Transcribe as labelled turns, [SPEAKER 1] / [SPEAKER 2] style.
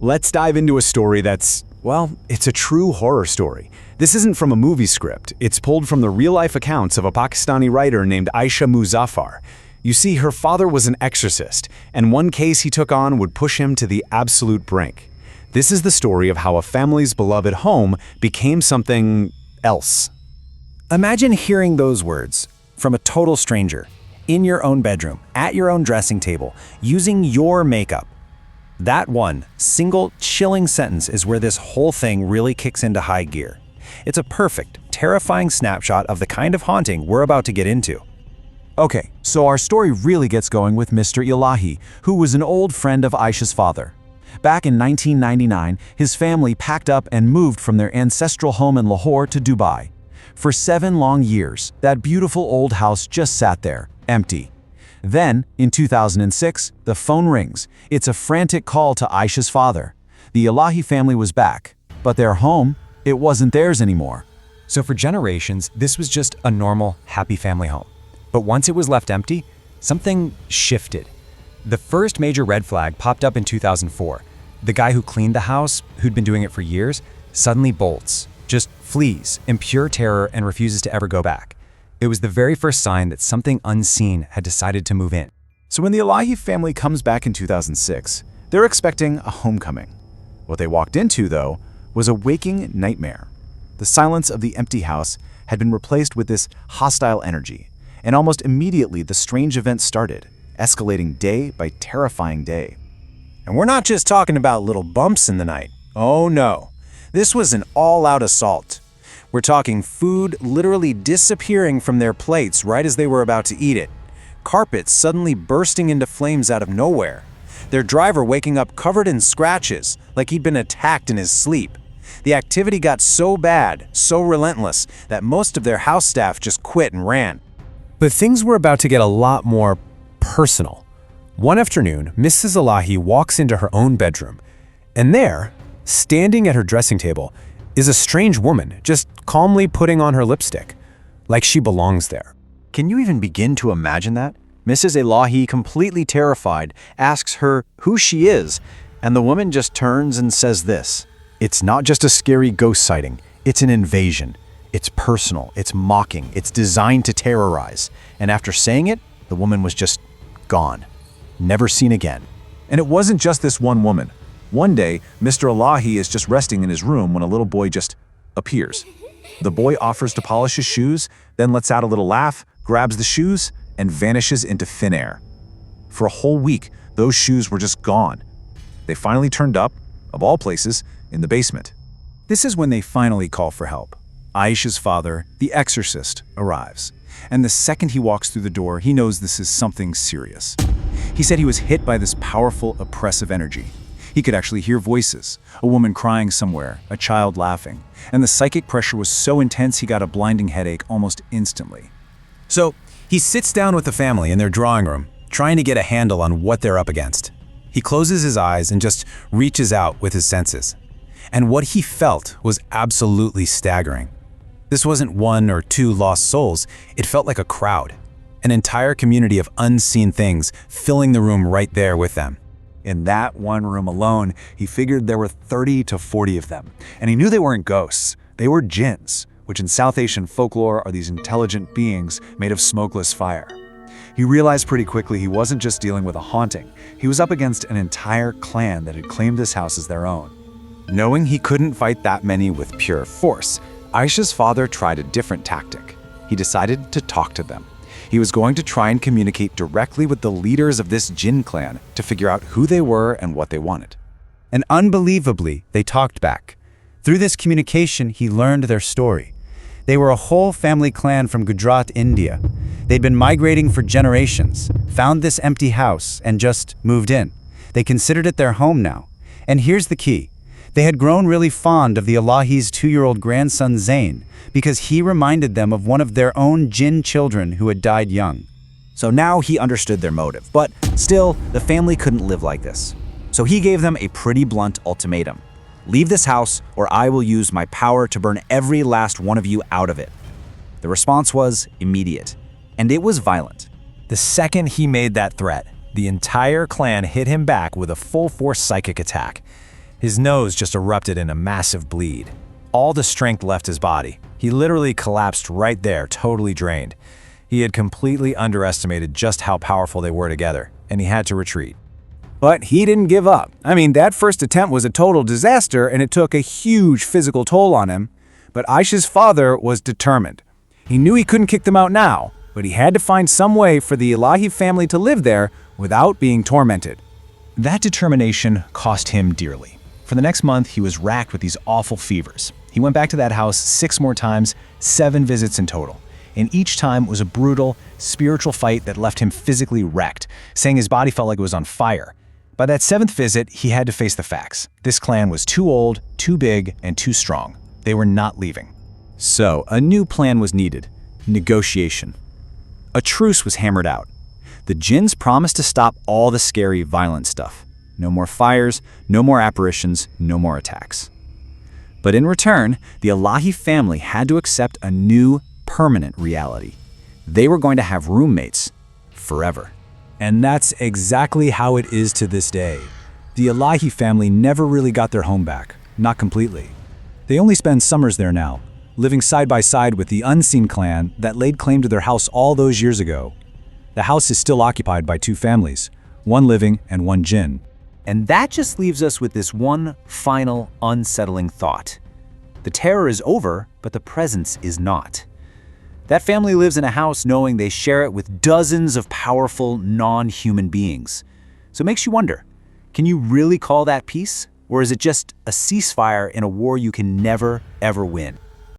[SPEAKER 1] Let's dive into a story that's, well, it's a true horror story. This isn't from a movie script. It's pulled from the real-life accounts of a Pakistani writer named Aisha Muzaffar. You see, her father was an exorcist, and one case he took on would push him to the absolute brink. This is the story of how a family's beloved home became something else.
[SPEAKER 2] Imagine hearing those words from a total stranger, in your own bedroom, at your own dressing table, using your makeup. That one single chilling sentence is where this whole thing really kicks into high gear. It's a perfect, terrifying snapshot of the kind of haunting we're about to get into.
[SPEAKER 3] Okay, so our story really gets going with Mr. Elahi, who was an old friend of Aisha's father. Back in 1999, his family packed up and moved from their ancestral home in Lahore to Dubai. For 7 long years, that beautiful old house just sat there, empty. Then, in 2006, the phone rings. It's a frantic call to Aisha's father. The Elahi family was back, but their home, it wasn't theirs anymore.
[SPEAKER 4] So for generations, this was just a normal, happy family home. But once it was left empty, something shifted. The first major red flag popped up in 2004. The guy who cleaned the house, who'd been doing it for years, suddenly bolts, just flees in pure terror and refuses to ever go back. It was the very first sign that something unseen had decided to move in.
[SPEAKER 1] So when the Elahi family comes back in 2006, they're expecting a homecoming. What they walked into, though, was a waking nightmare. The silence of the empty house had been replaced with this hostile energy, and almost immediately the strange events started, escalating day by terrifying day.
[SPEAKER 2] And we're not just talking about little bumps in the night. Oh no, this was an all-out assault. We're talking food literally disappearing from their plates right as they were about to eat it. Carpets suddenly bursting into flames out of nowhere. Their driver waking up covered in scratches, like he'd been attacked in his sleep. The activity got so bad, so relentless, that most of their house staff just quit and ran.
[SPEAKER 4] But things were about to get a lot more personal. One afternoon, Mrs. Elahi walks into her own bedroom, and there, standing at her dressing table, is a strange woman just calmly putting on her lipstick, like she belongs there.
[SPEAKER 5] Can you even begin to imagine that? Mrs. Elahi, completely terrified, asks her who she is, and the woman just turns and says this: "It's not just a scary ghost sighting, it's an invasion. It's personal, it's mocking, it's designed to terrorize." And after saying it, the woman was just gone. Never seen again.
[SPEAKER 3] And it wasn't just this one woman. One day, Mr. Elahi is just resting in his room when a little boy just appears. The boy offers to polish his shoes, then lets out a little laugh, grabs the shoes, and vanishes into thin air. For a whole week, those shoes were just gone. They finally turned up, of all places, in the basement. This is when they finally call for help. Aisha's father, the exorcist, arrives. And the second he walks through the door, he knows this is something serious. He said he was hit by this powerful, oppressive energy. He could actually hear voices, a woman crying somewhere, a child laughing, and the psychic pressure was so intense he got a blinding headache almost instantly.
[SPEAKER 2] So, he sits down with the family in their drawing room, trying to get a handle on what they're up against. He closes his eyes and just reaches out with his senses. And what he felt was absolutely staggering. This wasn't 1 or 2 lost souls, it felt like a crowd, an entire community of unseen things filling the room right there with them.
[SPEAKER 3] In that one room alone, he figured there were 30 to 40 of them. And he knew they weren't ghosts, they were jinns, which in South Asian folklore are these intelligent beings made of smokeless fire. He realized pretty quickly he wasn't just dealing with a haunting, he was up against an entire clan that had claimed this house as their own.
[SPEAKER 1] Knowing he couldn't fight that many with pure force, Aisha's father tried a different tactic. He decided to talk to them. He was going to try and communicate directly with the leaders of this jinn clan to figure out who they were and what they wanted.
[SPEAKER 2] And unbelievably, they talked back. Through this communication, he learned their story. They were a whole family clan from Gujarat, India. They'd been migrating for generations, found this empty house, and just moved in. They considered it their home now. And here's the key. They had grown really fond of the Elahi's 2-year-old grandson Zain because he reminded them of one of their own jinn children who had died young.
[SPEAKER 5] So now he understood their motive, but still, the family couldn't live like this. So he gave them a pretty blunt ultimatum. Leave this house or I will use my power to burn every last one of you out of it. The response was immediate, and it was violent.
[SPEAKER 2] The second he made that threat, the entire clan hit him back with a full-force psychic attack. His nose just erupted in a massive bleed. All the strength left his body. He literally collapsed right there, totally drained. He had completely underestimated just how powerful they were together, and he had to retreat.
[SPEAKER 1] But he didn't give up. I mean, that first attempt was a total disaster, and it took a huge physical toll on him. But Aisha's father was determined. He knew he couldn't kick them out now, but he had to find some way for the Elahi family to live there without being tormented.
[SPEAKER 2] That determination cost him dearly. For the next month, he was racked with these awful fevers. He went back to that house 6 more times, 7 visits in total. And each time was a brutal, spiritual fight that left him physically wrecked, saying his body felt like it was on fire. By that 7th visit, he had to face the facts. This clan was too old, too big, and too strong. They were not leaving.
[SPEAKER 1] So, a new plan was needed. Negotiation. A truce was hammered out. The jinns promised to stop all the scary, violent stuff. No more fires, no more apparitions, no more attacks. But in return, the Elahi family had to accept a new, permanent reality. They were going to have roommates forever.
[SPEAKER 2] And that's exactly how it is to this day. The Elahi family never really got their home back, not completely. They only spend summers there now, living side by side with the unseen clan that laid claim to their house all those years ago. The house is still occupied by 2 families, one living and one jinn.
[SPEAKER 5] And that just leaves us with this one final, unsettling thought. The terror is over, but the presence is not. That family lives in a house knowing they share it with dozens of powerful, non-human beings. So it makes you wonder, can you really call that peace? Or is it just a ceasefire in a war you can never, ever win?